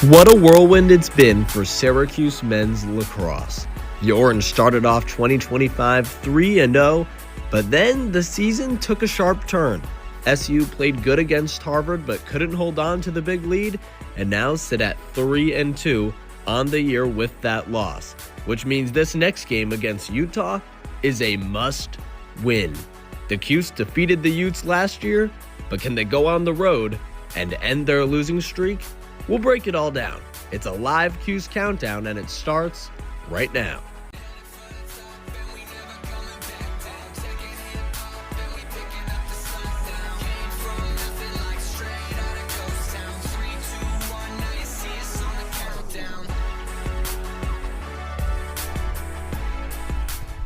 What a whirlwind it's been for Syracuse men's lacrosse. The Orange started off 2025 3-0, but then the season took a sharp turn. SU played good against Harvard but couldn't hold on to the big lead, and now sit at 3-2 on the year with that loss, which means this next game against Utah is a must-win. The Cuse defeated the Utes last year, but can they go on the road and end their losing streak? We'll break it all down. It's a live Cuse countdown, and it starts right now.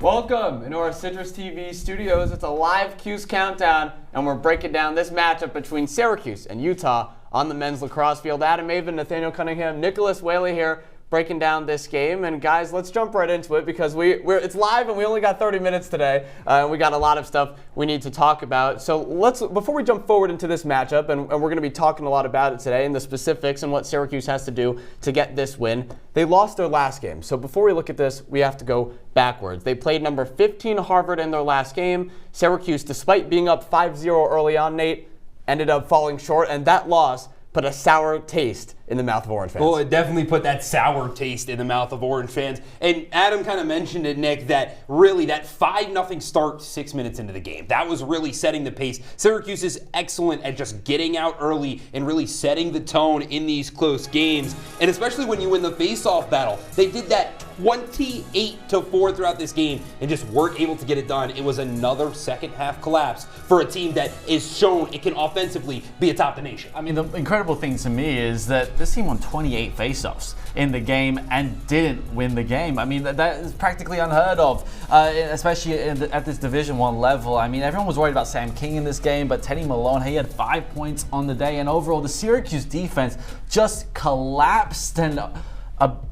Welcome into our CitrusTV studios. It's a live Cuse countdown, and we're breaking down this matchup between Syracuse and Utah on the men's lacrosse field. Avin, Nathaniel, Cunningham, Waley here, breaking down this game. And guys, let's jump right into it because it's live and we only got 30 minutes today. We got a lot of stuff we need to talk about. So before we jump forward into this matchup, and we're going to be talking a lot about it today and the specifics and what Syracuse has to do to get this win. They lost their last game. So before we look at this, we have to go backwards. They played number 15 Harvard in their last game. Syracuse, despite being up 5-0 early on, Nate, ended up falling short, and that loss put a sour taste in the mouth of Orange fans. Well, it definitely put that sour taste in the mouth of Orange fans. And Adam kind of mentioned it, Nick, that really that 5-0 start 6 minutes into the game, that was really setting the pace. Syracuse is excellent at just getting out early and really setting the tone in these close games. And especially when you win the face-off battle, they did that 28-4 throughout this game and just weren't able to get it done. It was another second half collapse for a team that is shown it can offensively be atop the nation. I mean, the incredible thing to me is that this team won 28 faceoffs in the game and didn't win the game. I mean, that is practically unheard of, especially at this Division I level. I mean, everyone was worried about Sam King in this game, but Teddy Malone, he had 5 points on the day, and overall, the Syracuse defense just collapsed. And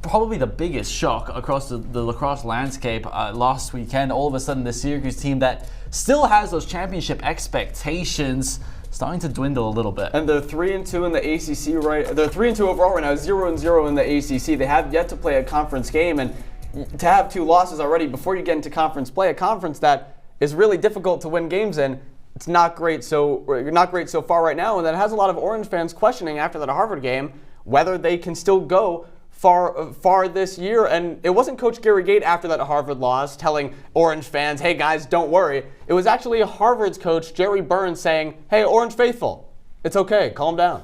probably the biggest shock across the lacrosse landscape last weekend, all of a sudden the Syracuse team that still has those championship expectations starting to dwindle a little bit. And they're 3-2 in the ACC, right? They're 3-2 overall right now, 0-0 in the ACC. They have yet to play a conference game, and to have 2 losses already before you get into conference play, a conference that is really difficult to win games in, it's not great so far right now, and that has a lot of Orange fans questioning after that Harvard game whether they can still go far this year. And it wasn't Coach Gary Gait after that Harvard loss telling Orange fans, hey guys, don't worry. It was actually Harvard's coach, Jerry Burns, saying, hey, Orange faithful, it's okay, calm down.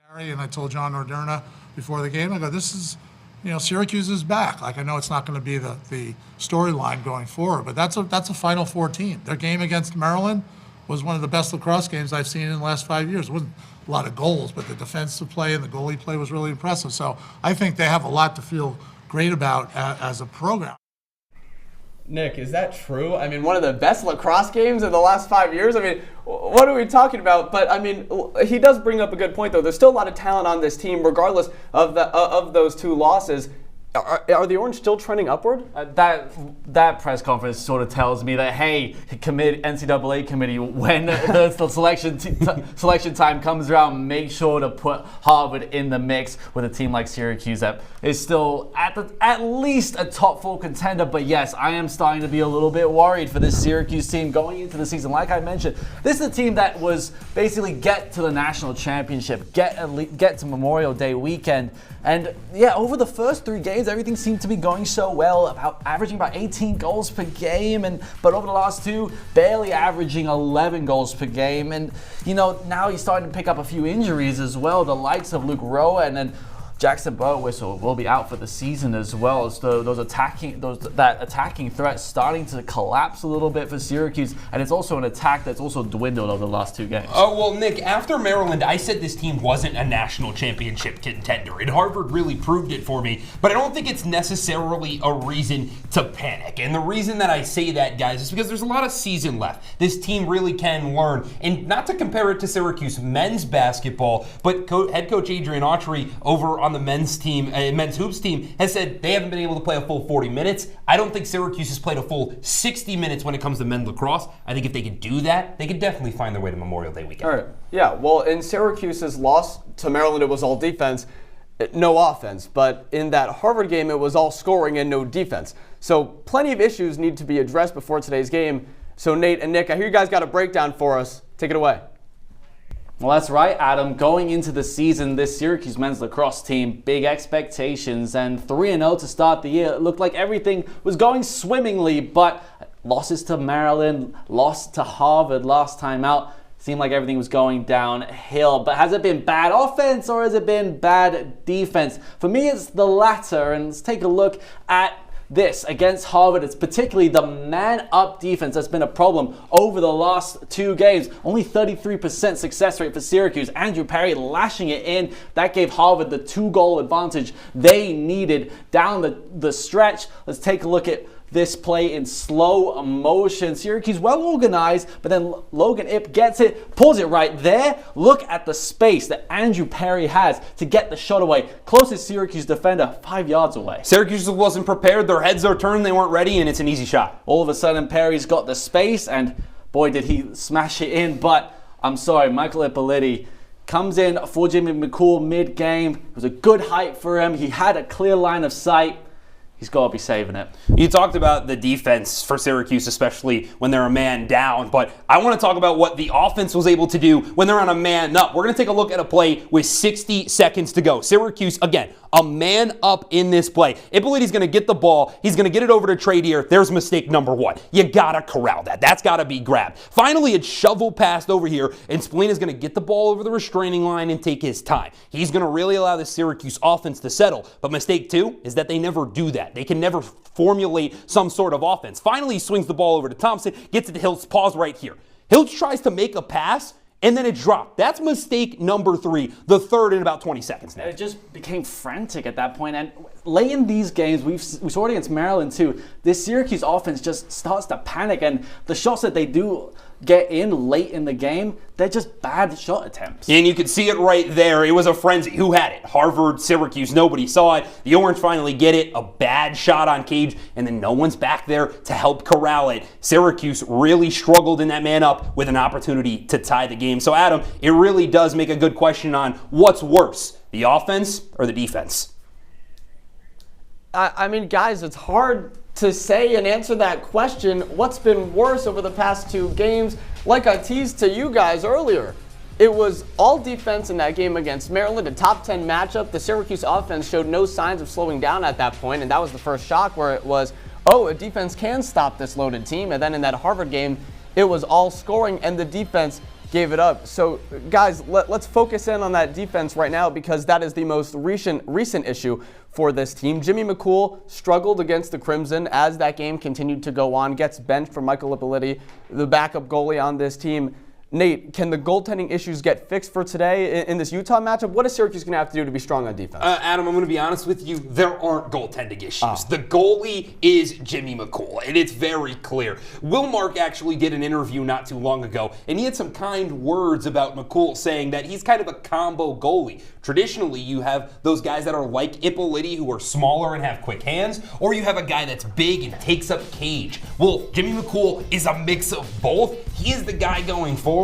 Gary, and I told John Norderna before the game, I go, this is, Syracuse is back. Like, I know it's not going to be the storyline going forward, but that's a Final Four team. Their game against Maryland was one of the best lacrosse games I've seen in the last 5 years. It wasn't a lot of goals, but the defensive play and the goalie play was really impressive. So I think they have a lot to feel great about as a program. Nick, is that true? I mean, one of the best lacrosse games in the last 5 years? I mean, what are we talking about? But, I mean, he does bring up a good point, though. There's still a lot of talent on this team, regardless of those 2 losses. Are the Orange still trending upward? That press conference sort of tells me that, hey, NCAA committee, when the selection time comes around, make sure to put Harvard in the mix with a team like Syracuse that is still at least a top 4 contender. But yes, I am starting to be a little bit worried for this Syracuse team going into the season. Like I mentioned, this is a team that was basically get to the national championship, get to Memorial Day weekend. And yeah, over the first 3 games, everything seemed to be going so well, averaging about 18 goals per game, but over the last 2, barely averaging 11 goals per game. And now he's starting to pick up a few injuries as well. The likes of Luke Rowe and then Jackson Burwhistle will be out for the season as well. As that attacking threat starting to collapse a little bit for Syracuse, and it's also an attack that's also dwindled over the last 2 games. Oh, well, Nick, after Maryland, I said this team wasn't a national championship contender, and Harvard really proved it for me, but I don't think it's necessarily a reason to panic. And the reason that I say that, guys, is because there's a lot of season left. This team really can learn, and not to compare it to Syracuse men's basketball, but head coach Adrian Autry over on on the men's team, men's hoops team, has said they haven't been able to play a full 40 minutes. I don't think Syracuse has played a full 60 minutes when it comes to men's lacrosse. I think if they could do that, they could definitely find their way to Memorial Day weekend. All right. Yeah, well, in Syracuse's loss to Maryland, it was all defense, no offense. But in that Harvard game, it was all scoring and no defense. So plenty of issues need to be addressed before today's game. So Nate and Nick, I hear you guys got a breakdown for us. Take it away. Well, that's right, Adam. Going into the season, this Syracuse men's lacrosse team, big expectations, and 3-0 to start the year. It looked like everything was going swimmingly, but losses to Maryland, loss to Harvard last time out, seemed like everything was going downhill. But has it been bad offense or has it been bad defense? For me, it's the latter, and let's take a look at this against Harvard. It's particularly the man-up defense that's been a problem over the last 2 games. Only 33% success rate for Syracuse. Andrew Perry lashing it in. That gave Harvard the 2-goal advantage they needed down the stretch. Let's take a look at this play in slow motion. Syracuse well organized, but then Logan Ip gets it, pulls it right there. Look at the space that Andrew Perry has to get the shot away. Closest Syracuse defender, 5 yards away. Syracuse wasn't prepared. Their heads are turned. They weren't ready, and it's an easy shot. All of a sudden, Perry's got the space, and boy, did he smash it in. But I'm sorry, Michael Ippoliti comes in for Jimmy McCool mid-game. It was a good height for him. He had a clear line of sight. He's got to be saving it. You talked about the defense for Syracuse, especially when they're a man down, but I want to talk about what the offense was able to do when they're on a man up. We're going to take a look at a play with 60 seconds to go. Syracuse, again, a man up in this play. Ippoliti's going to get the ball. He's going to get it over to Tradier. There's mistake number 1. You got to corral that. That's got to be grabbed. Finally, it's shovel passed over here, and Spallina's going to get the ball over the restraining line and take his time. He's going to really allow the Syracuse offense to settle. But mistake 2 is that they never do that. They can never formulate some sort of offense. Finally, he swings the ball over to Thompson, gets it to Hiltz. Pause right here. Hiltz tries to make a pass, and then it dropped. That's mistake number 3, the third in about 20 seconds now. It just became frantic at that point. And late in these games, we saw it against Maryland too, this Syracuse offense just starts to panic. And the shots that they do get in late in the game, they're just bad shot attempts. And you could see it right there. It was a frenzy. Who had it? Harvard, Syracuse, nobody saw it. The Orange finally get it. A bad shot on Cage, and then no one's back there to help corral it. Syracuse really struggled in that man up with an opportunity to tie the game. So Adam, it really does make a good question on what's worse, the offense or the defense? I mean, guys, it's hard to say and answer that question. What's been worse over the past 2 games? Like I teased to you guys earlier, it was all defense in that game against Maryland, a top 10 matchup. The Syracuse offense showed no signs of slowing down at that point, and that was the first shock where it was, oh, a defense can stop this loaded team. And then in that Harvard game, it was all scoring, and the defense gave it up. So, guys, let's focus in on that defense right now because that is the most recent issue for this team. Jimmy McCool struggled against the Crimson as that game continued to go on, gets benched for Michael Ippoliti, the backup goalie on this team. Nate, can the goaltending issues get fixed for today in this Utah matchup? What is Syracuse going to have to do to be strong on defense? Adam, I'm going to be honest with you. There aren't goaltending issues. The goalie is Jimmy McCool, and it's very clear. Will Mark actually did an interview not too long ago, and he had some kind words about McCool, saying that he's kind of a combo goalie. Traditionally, you have those guys that are like Ippoliti, who are smaller and have quick hands, or you have a guy that's big and takes up cage. Well, Jimmy McCool is a mix of both. He is the guy going forward.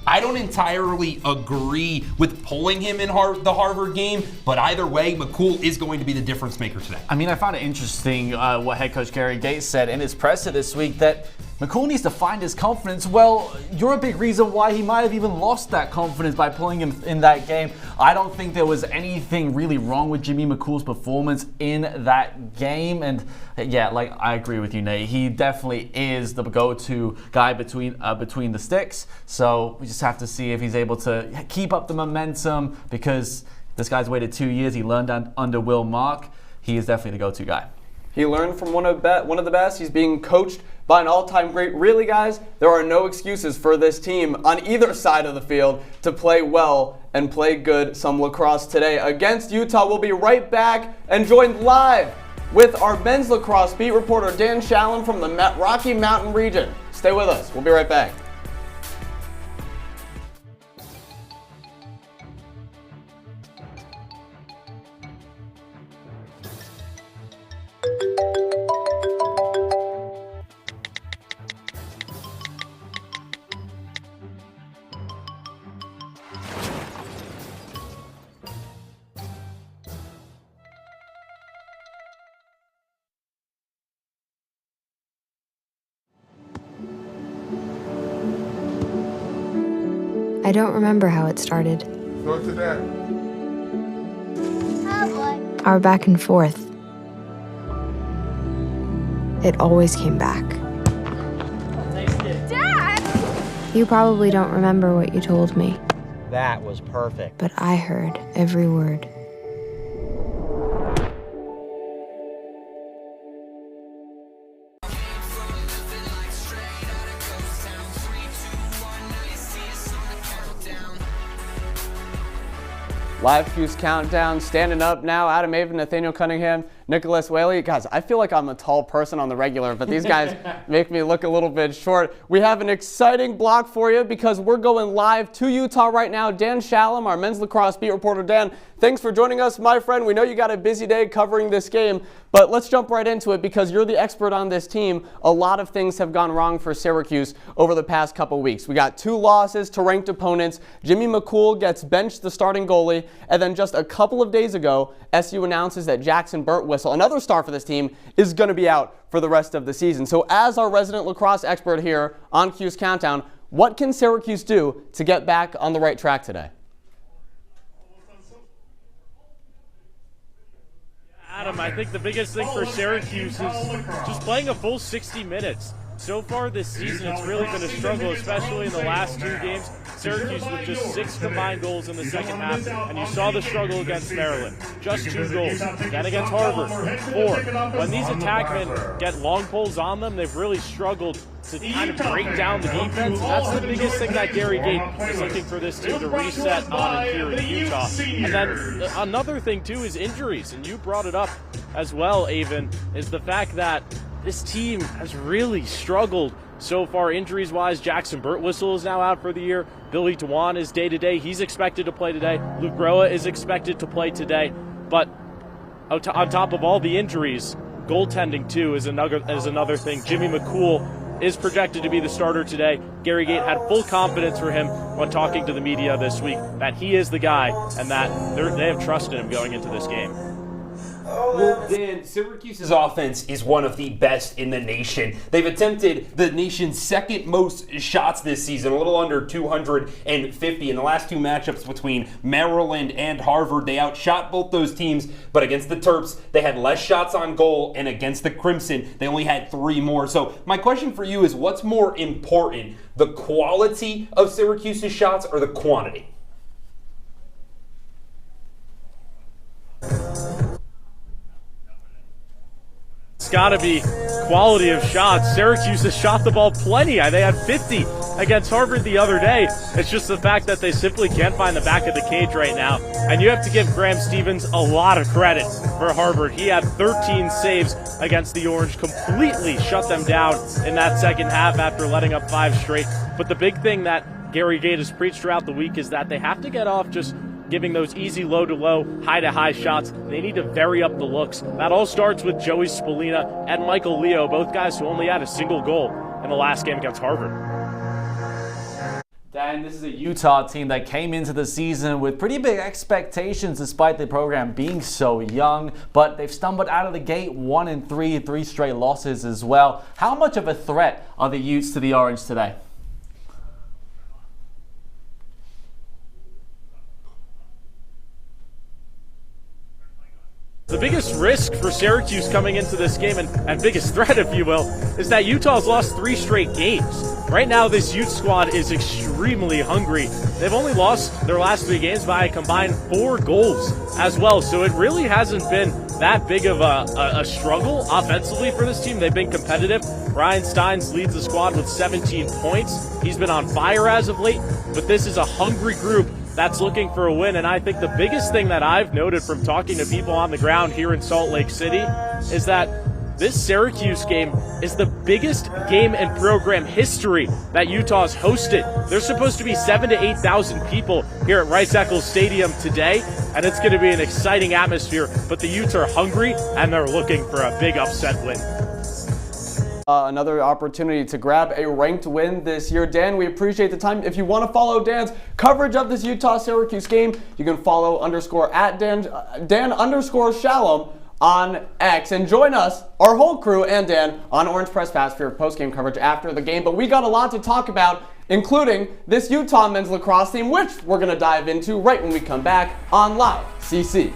I don't entirely agree with pulling him in the Harvard game, but either way, McCool is going to be the difference maker today. I mean, I found it interesting what head coach Gary Gates said in his presser this week that McCool needs to find his confidence. Well, you're a big reason why he might have even lost that confidence by pulling him in that game. I don't think there was anything really wrong with Jimmy McCool's performance in that game. And yeah, like I agree with you, Nate. He definitely is the go-to guy between the sticks. So we just have to see if he's able to keep up the momentum because this guy's waited 2 years. He learned under Will Mark. He is definitely the go-to guy. He learned from one of the best. He's being coached by an all-time great. Really, guys, there are no excuses for this team on either side of the field to play well and play good some lacrosse today against Utah. We'll be right back and joined live with our men's lacrosse beat reporter Dan Shalam from the Rocky Mountain region. Stay with us. We'll be right back. I don't remember how it started. Go to that. Our back and forth. It always came back. Dad! You probably don't remember what you told me, That was perfect. but I heard every word. Live Cuse countdown, standing up now. Adam, Avin, Nathaniel, Cunningham, Nicholas, Waley. Guys, I feel like I'm a tall person on the regular, but these guys make me look a little bit short. We have an exciting block for you because we're going live to Utah right now. Dan Shalam, our men's lacrosse beat reporter. Dan, thanks for joining us, my friend. We know you got a busy day covering this game, but let's jump right into it because you're the expert on this team. A lot of things have gone wrong for Syracuse over the past couple weeks. We got 2 losses to ranked opponents. Jimmy McCool gets benched, the starting goalie, and then just a couple of days ago, SU announces that Jackson Birtwistle, another star for this team, is going to be out for the rest of the season. So as our resident lacrosse expert here on Cuse Countdown, what can Syracuse do to get back on the right track today? Adam, I think the biggest thing for Syracuse is just playing a full 60 minutes. So far this season, it's really been a struggle, especially in the last 2 games. Syracuse with just 6 combined goals in the second half, and you saw the struggle against Maryland. Just 2 goals. Then against Harvard, 4. When these attackmen get long pulls on them, they've really struggled to kind of break down the defense. And that's the biggest thing that Gary Gate is looking for this team to reset on here in Utah. And then another thing, too, is injuries. And you brought it up as well, Avin, is the fact that this team has really struggled so far injuries-wise. Jackson Birtwistle is now out for the year. Billy Dewan is day-to-day. He's expected to play today. Luke Groa is expected to play today. But on top of all the injuries, goaltending, too, is another thing. Jimmy McCool is projected to be the starter today. Gary Gate had full confidence for him when talking to the media this week that he is the guy and that they have trust in him going into this game. Well, Dan, Syracuse's offense is one of the best in the nation. They've attempted the nation's second most shots this season, a little under 250. In the last 2 matchups between Maryland and Harvard, they outshot both those teams, but against the Terps, they had less shots on goal, and against the Crimson, they only had 3 more. So my question for you is, what's more important, the quality of Syracuse's shots or the quantity? It's got to be quality of shots. Syracuse has shot the ball plenty. They had 50 against Harvard the other day. It's just the fact that they simply can't find the back of the cage right now. And you have to give Graham Stevens a lot of credit for Harvard. He had 13 saves against the Orange, completely shut them down in that second half after letting up 5 straight. But the big thing that Gary Gate has preached throughout the week is that they have to get off just giving those easy low-to-low, high-to-high shots. They need to vary up the looks. That all starts with Joey Spolina and Michael Leo, both guys who only had a single goal in the last game against Harvard. Dan, this is a Utah team that came into the season with pretty big expectations despite the program being so young, but they've stumbled out of the gate 1-3, 3 straight losses as well. How much of a threat are the Utes to the Orange today? The biggest risk for Syracuse coming into this game, and biggest threat, if you will, is that Utah's lost 3 straight games. Right now, this Ute squad is extremely hungry. They've only lost their last 3 games by a combined 4 goals as well, so it really hasn't been that big of a struggle offensively for this team. They've been competitive. Ryan Steins leads the squad with 17 points. He's been on fire as of late, but this is a hungry group that's looking for a win. And I think the biggest thing that I've noted from talking to people on the ground here in Salt Lake City is that this Syracuse game is the biggest game in program history that Utah's hosted. There's supposed to be 7,000 to 8,000 people here at Rice-Eccles Stadium today, and it's going to be an exciting atmosphere. But the Utes are hungry, and they're looking for a big upset win. Another opportunity to grab a ranked win this year. Dan, we appreciate the time. If you want to follow Dan's coverage of this Utah-Syracuse game, you can follow @ Dan_Shalam on X. And join us, our whole crew, and Dan on Orange Press Pass for your post-game coverage after the game. But we got a lot to talk about including this Utah men's lacrosse team, which we're going to dive into right when we come back on Live CC.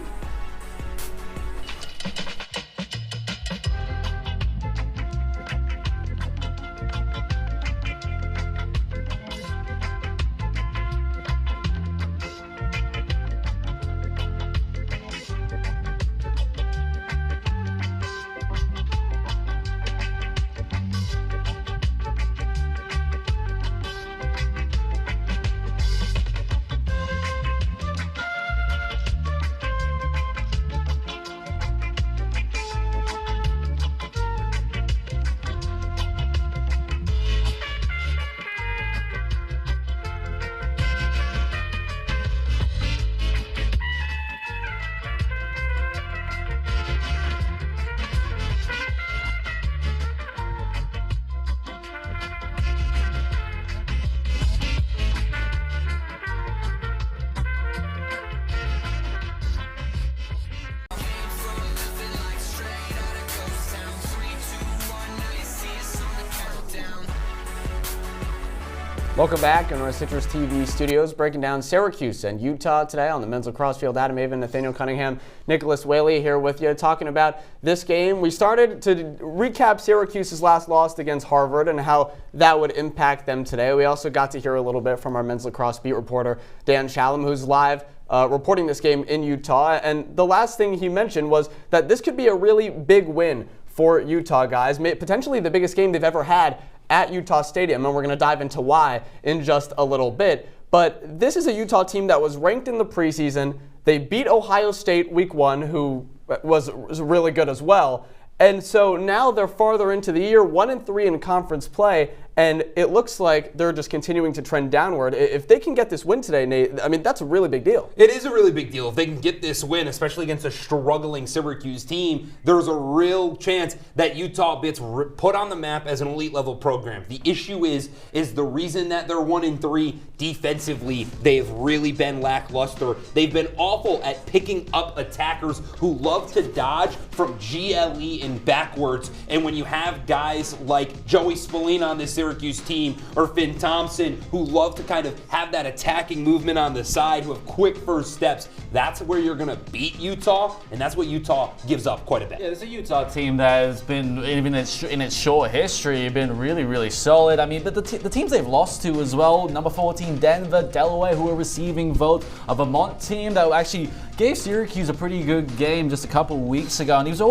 Welcome back in our CitrusTV studios, breaking down Syracuse and Utah today on the men's lacrosse field. Avin, Nathaniel, Cunningham, Nicholas Waley here with you, talking about this game. We started to recap Syracuse's last loss against Harvard and how that would impact them today. We also got to hear a little bit from our men's lacrosse beat reporter, Dan Shalam, who's live reporting this game in Utah. And the last thing he mentioned was that this could be a really big win for Utah, guys. Potentially the biggest game they've ever had at Utah Stadium, and we're going to dive into why in just a little bit. But this is a Utah team that was ranked in the preseason. They beat Ohio State week 1, who was really good as well. And so now they're farther into the year, 1-3 in conference play, and it looks like they're just continuing to trend downward. If they can get this win today, Nate, I mean, that's a really big deal. It is a really big deal. If they can get this win, especially against a struggling Syracuse team, there's a real chance that Utah gets put on the map as an elite level program. The issue is the reason that they're 1-3 defensively, they've really been lackluster. They've been awful at picking up attackers who love to dodge from GLE and backwards. And when you have guys like Joey Spallina on this Syracuse team, or Finn Thompson, who love to kind of have that attacking movement on the side, who have quick first steps, that's where you're going to beat Utah, and that's what Utah gives up quite a bit. Yeah, there's a Utah team that has been, even in its short history, been really, really solid. I mean, but the teams they've lost to as well, number 14, Denver, Delaware, who are receiving vote, a Vermont team that actually gave Syracuse a pretty good game just a couple weeks ago, and he was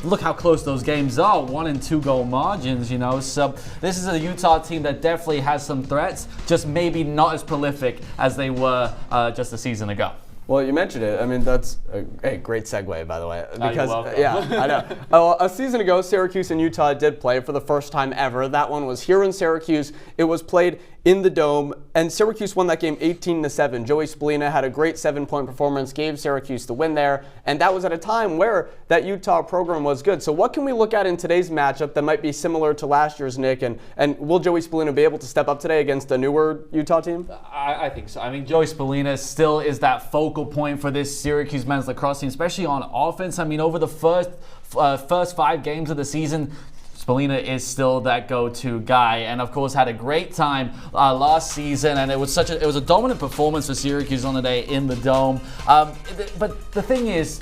look how close those games are, 1 and 2 goal margins, you know. So this is a Utah team that definitely has some threats, just maybe not as prolific as they were just a season ago. Well, you mentioned it. I mean, that's a great segue, by the way. Because, you're welcome. Yeah, I know. A season ago, Syracuse and Utah did play for the first time ever. That one was here in Syracuse. It was played in the Dome, and Syracuse won that game 18-7. Joey Spallina had a great 7-point performance, gave Syracuse the win there, and that was at a time where that Utah program was good. So what can we look at in today's matchup that might be similar to last year's, Nick, and will Joey Spallina be able to step up today against a newer Utah team? I think so. I mean, Joey Spallina still is that focal point for this Syracuse men's lacrosse team, especially on offense. I mean, over the first 5 games of the season, Spallina is still that go-to guy, and of course had a great time last season, and it was a dominant performance for Syracuse on the day in the Dome. But the thing is,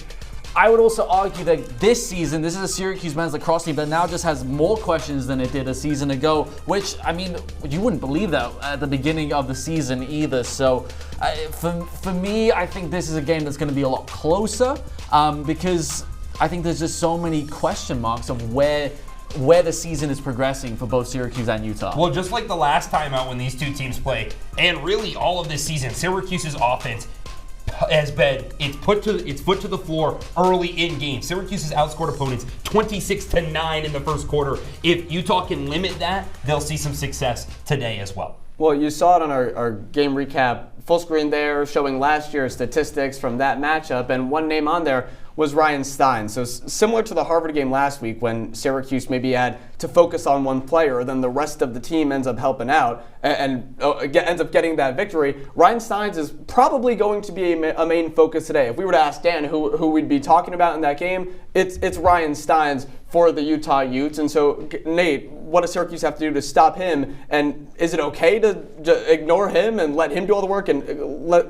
I would also argue that this season, this is a Syracuse men's lacrosse team that now just has more questions than it did a season ago, which, I mean, you wouldn't believe that at the beginning of the season either. So for me, I think this is a game that's going to be a lot closer because I think there's just so many question marks of where the season is progressing for both Syracuse and Utah. Well, just like the last time out when these two teams play, and really all of this season, Syracuse's offense has been its foot to the floor early in games. Syracuse has outscored opponents 26-9 in the first quarter. If Utah can limit that, they'll see some success today as well. Well, you saw it on our game recap full screen there, showing last year's statistics from that matchup, and one name on there was Ryan Stein. So similar to the Harvard game last week when Syracuse maybe had to focus on one player, then the rest of the team ends up helping out and ends up getting that victory. Ryan Steins is probably going to be a main focus today. If we were to ask Dan who we'd be talking about in that game, it's Ryan Steins for the Utah Utes. And so, Nate, what does Syracuse have to do to stop him? And is it okay to ignore him and let him do all the work and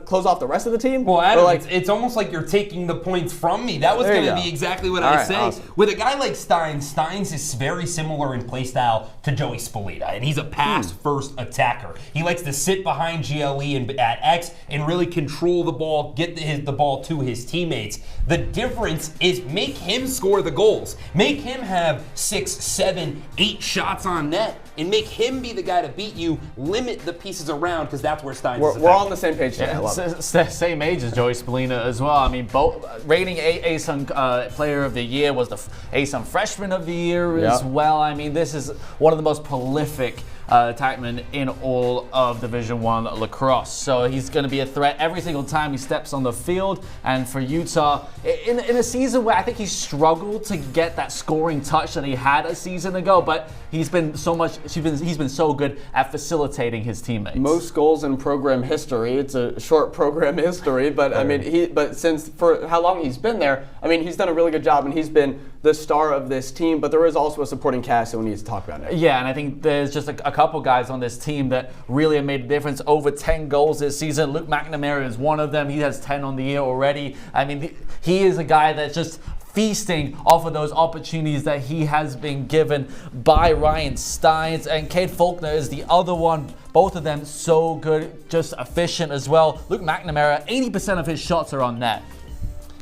close off the rest of the team? Well, Adam, it's almost like you're taking the points from me. That was going to be exactly what I say. Awesome. With a guy like Steins is very similar in play style to Joey Spalita, and he's a pass-first attacker. He likes to sit behind GLE and at X and really control the ball, get the ball to his teammates. The difference is make him score the goals. Make him have 6, 7, 8 shots on net, and make him be the guy to beat you. Limit the pieces around, because that's where Steins is. We're all on the same page. Same age as Joey Spalina as well. I mean, both rating ASUN Player of the Year, was the ASUN Freshman of the Year as well. I mean, this is one of the most prolific attackmen in all of Division I lacrosse. So he's going to be a threat every single time he steps on the field. And for Utah, in a season where I think he struggled to get that scoring touch that he had a season ago, but he's been so good at facilitating his teammates. Most goals in program history. It's a short program history, but I mean, since for how long he's been there, I mean, he's done a really good job, and he's been the star of this team. But there is also a supporting cast that we need to talk about now. Yeah, and I think there's just a couple guys on this team that really have made a difference. Over 10 goals this season. Luke McNamara is one of them. He has 10 on the year already. I mean, he is a guy that's just feasting off of those opportunities that he has been given by Ryan Steins. And Cade Faulkner is the other one. Both of them so good, just efficient as well. Luke McNamara, 80% of his shots are on net.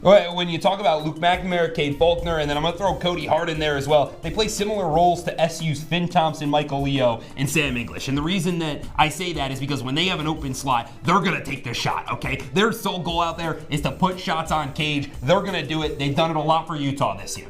When you talk about Luke McNamara, Cade Faulkner, and then I'm going to throw Cody Hart in there as well, they play similar roles to SU's Finn Thompson, Michael Leo, and Sam English. And the reason that I say that is because when they have an open slot, they're going to take the shot, okay? Their sole goal out there is to put shots on cage. They're going to do it. They've done it a lot for Utah this year.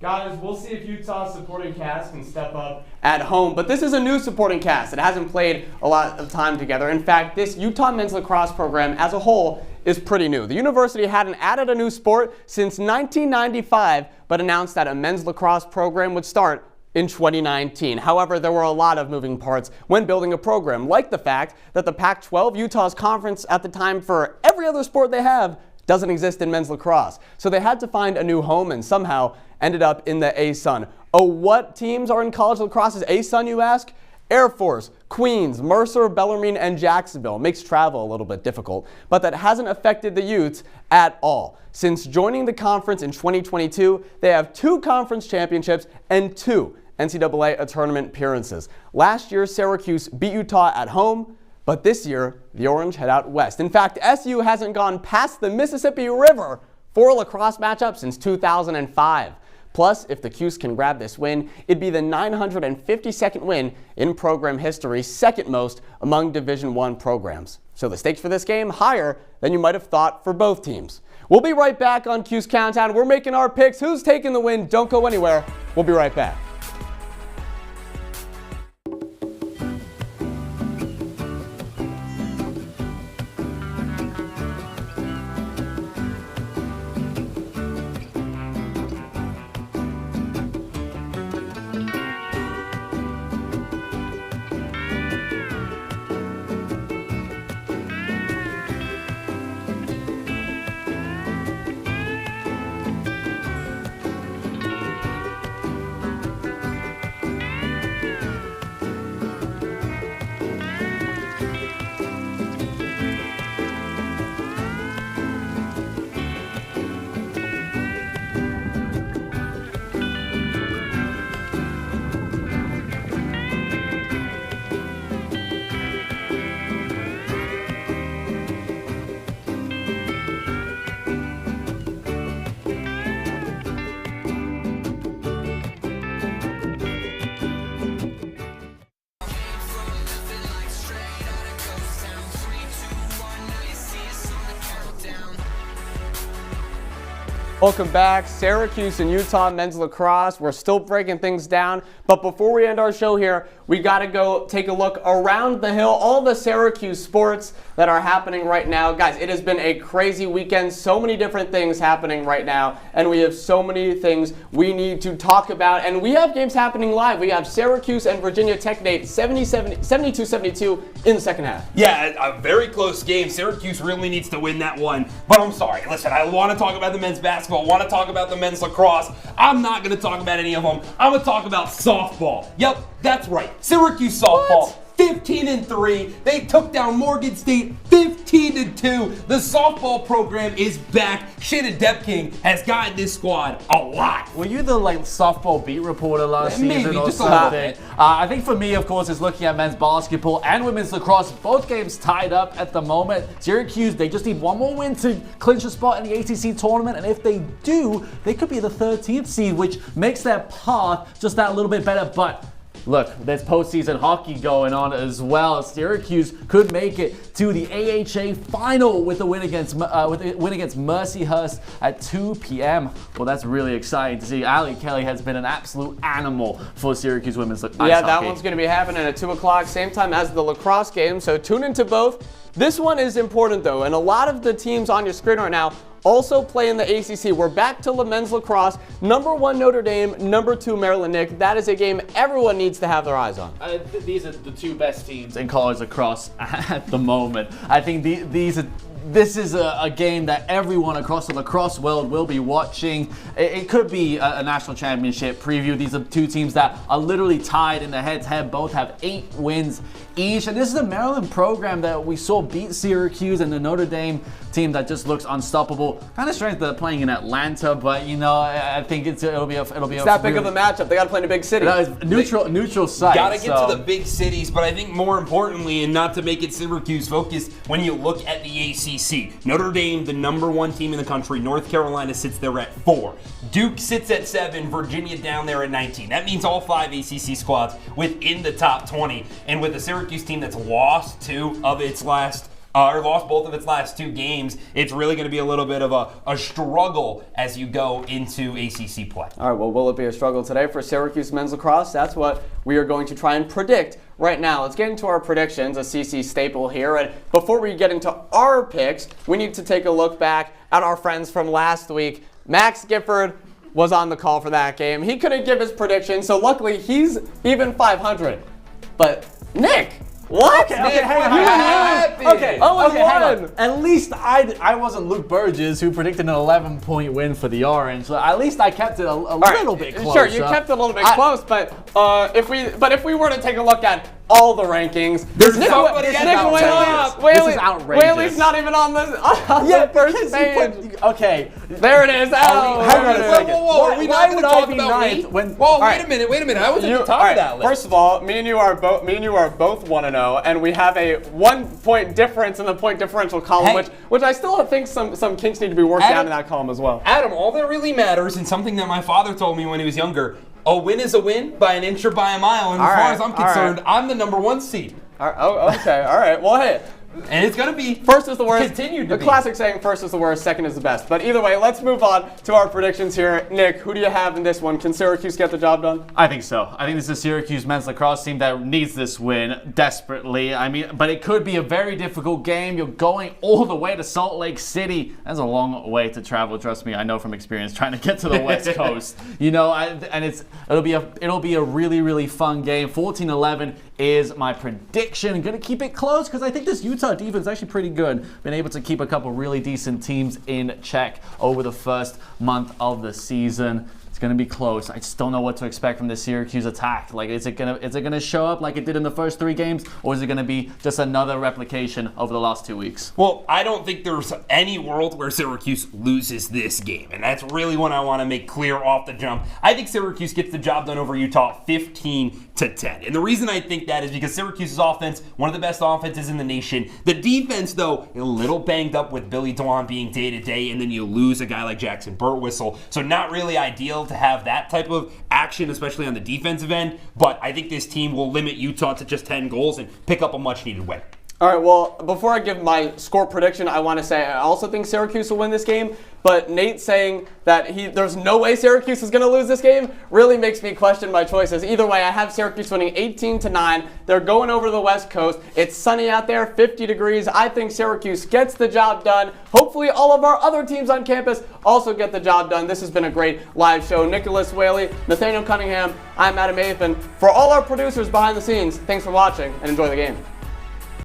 Guys, we'll see if Utah's supporting cast can step up at home. But this is a new supporting cast. It hasn't played a lot of time together. In fact, this Utah men's lacrosse program as a whole is pretty new. The university hadn't added a new sport since 1995, but announced that a men's lacrosse program would start in 2019. However, there were a lot of moving parts when building a program, like the fact that the Pac-12, Utah's conference at the time for every other sport they have, doesn't exist in men's lacrosse. So they had to find a new home and somehow ended up in the ASUN. Oh, what teams are in college lacrosse's ASUN, you ask? Air Force, Queens, Mercer, Bellarmine, and Jacksonville. Makes travel a little bit difficult, but that hasn't affected the Utes at all. Since joining the conference in 2022, they have 2 conference championships and 2 NCAA tournament appearances. Last year, Syracuse beat Utah at home, but this year, the Orange head out west. In fact, SU hasn't gone past the Mississippi River for a lacrosse matchup since 2005. Plus, if the Cuse can grab this win, it'd be the 952nd win in program history, second most among Division I programs. So the stakes for this game, higher than you might have thought for both teams. We'll be right back on Cuse Countdown. We're making our picks. Who's taking the win? Don't go anywhere. We'll be right back. Welcome back. Syracuse and Utah men's lacrosse. We're still breaking things down, but before we end our show here, we got to go take a look around the hill, all the Syracuse sports that are happening right now. Guys, it has been a crazy weekend, so many different things happening right now, and we have so many things we need to talk about, and we have games happening live. We have Syracuse and Virginia Tech, Nate, 72-72 in the second half. Yeah, a very close game. Syracuse really needs to win that one, but I'm sorry. Listen, I want to talk about the men's basketball, want to talk about the men's lacrosse. I'm not going to talk about any of them. I'm going to talk about softball. Yep, that's right. Syracuse softball. 15-3. They took down Morgan State 15-2. The softball program is back. Shannon Depking has gotten this squad a lot. Were you the softball beat reporter last Maybe, season or just a little something? bit. I think for me, of course, is looking at men's basketball and women's lacrosse. Both games tied up at the moment. Syracuse, they just need one more win to clinch a spot in the ACC tournament, and if they do, they could be the 13th seed, which makes their path just that little bit better. But look, there's postseason hockey going on as well. Syracuse could make it to the AHA final with a win against Mercyhurst at 2 p.m. Well, that's really exciting to see. Ali Kelly has been an absolute animal for Syracuse women's ice hockey. Yeah, that one's going to be happening at 2 o'clock, same time as the lacrosse game, so tune into both. This one is important, though, and a lot of the teams on your screen right now also play in the ACC. We're back to men's lacrosse. Number 1 Notre Dame, number 2 Maryland. Nick, that is a game everyone needs to have their eyes on. These are the two best teams in college lacrosse at the moment. I think this is a game that everyone across the lacrosse world will be watching. It could be a national championship preview. These are two teams that are literally tied in the head-to-head. Both have 8 wins each. And this is a Maryland program that we saw beat Syracuse, and the Notre Dame team that just looks unstoppable. Kind of strange that they're playing in Atlanta, but I think it'll be a It's that big of a matchup. They got to play in a big city. Neutral site. Got to get to the big cities, but I think more importantly, and not to make it Syracuse focused, when you look at the ACC, Notre Dame, the number 1 team in the country. North Carolina sits there at 4. Duke sits at 7. Virginia down there at 19. That means all 5 ACC squads within the top 20. And with the Syracuse team that's lost lost both of its last 2 games, it's really going to be a little bit of a struggle as you go into ACC play. All right, well, will it be a struggle today for Syracuse men's lacrosse? That's what we are going to try and predict right now. Let's get into our predictions, a CC staple here. And before we get into our picks, we need to take a look back at our friends from last week. Max Gifford was on the call for that game. He couldn't give his prediction, so luckily he's even 500. But Nick, what? Okay, hang on. Okay, hang on. At least I wasn't Luke Burgess, who predicted an 11-point win for the Orange. So at least I kept it a little bit close. Sure, you kept it a little bit close, but if we were to take a look at all the rankings, This is Nick went up. This is outrageous. Whaley's not even on the first page. Okay. There it is. Hang on a second. Whoa, are we not going to talk about me? Whoa, wait a minute. I was at the top of that list. First of all, me and you are both 1-0, and we have a 1-point difference in the point differential column, which I still think some kinks need to be worked out in that column as well. Adam, all that really matters, and something that my father told me when he was younger, a win is a win by an inch or by a mile. And as far as I'm concerned, I'm the number 1 seed. Okay. All right. Well, hey. And it's going to be first is the worst. Continued to the classic saying, first is the worst, second is the best. But either way, let's move on to our predictions here. Nick, who do you have in this one? Can Syracuse get the job done? I think so. I think this is a Syracuse men's lacrosse team that needs this win desperately. But it could be a very difficult game. You're going all the way to Salt Lake City. That's a long way to travel. Trust me, I know from experience trying to get to the West Coast. It'll be a really, really fun game. 14-11 is my prediction. Going to keep it close because I think this Utah defense is actually pretty good. Been able to keep a couple really decent teams in check over the first month of the season. It's going to be close. I just don't know what to expect from the Syracuse attack. Is it gonna show up like it did in the first 3 games, or is it going to be just another replication over the last 2 weeks? Well, I don't think there's any world where Syracuse loses this game, and that's really what I want to make clear off the jump. I think Syracuse gets the job done over Utah 15-10. And the reason I think that is because Syracuse's offense, one of the best offenses in the nation. The defense, though, a little banged up with Billy Dwan being day-to-day, and then you lose a guy like Jackson Burtwhistle. So not really ideal to have that type of action, especially on the defensive end. But I think this team will limit Utah to just 10 goals and pick up a much-needed win. All right, well, before I give my score prediction, I want to say I also think Syracuse will win this game, but Nate saying that there's no way Syracuse is going to lose this game really makes me question my choices. Either way, I have Syracuse winning 18-9. They're going over to the West Coast. It's sunny out there, 50 degrees. I think Syracuse gets the job done. Hopefully all of our other teams on campus also get the job done. This has been a great live show. Nicholas Waley, Nathaniel Cunningham, I'm Adam Avin. For all our producers behind the scenes, thanks for watching and enjoy the game.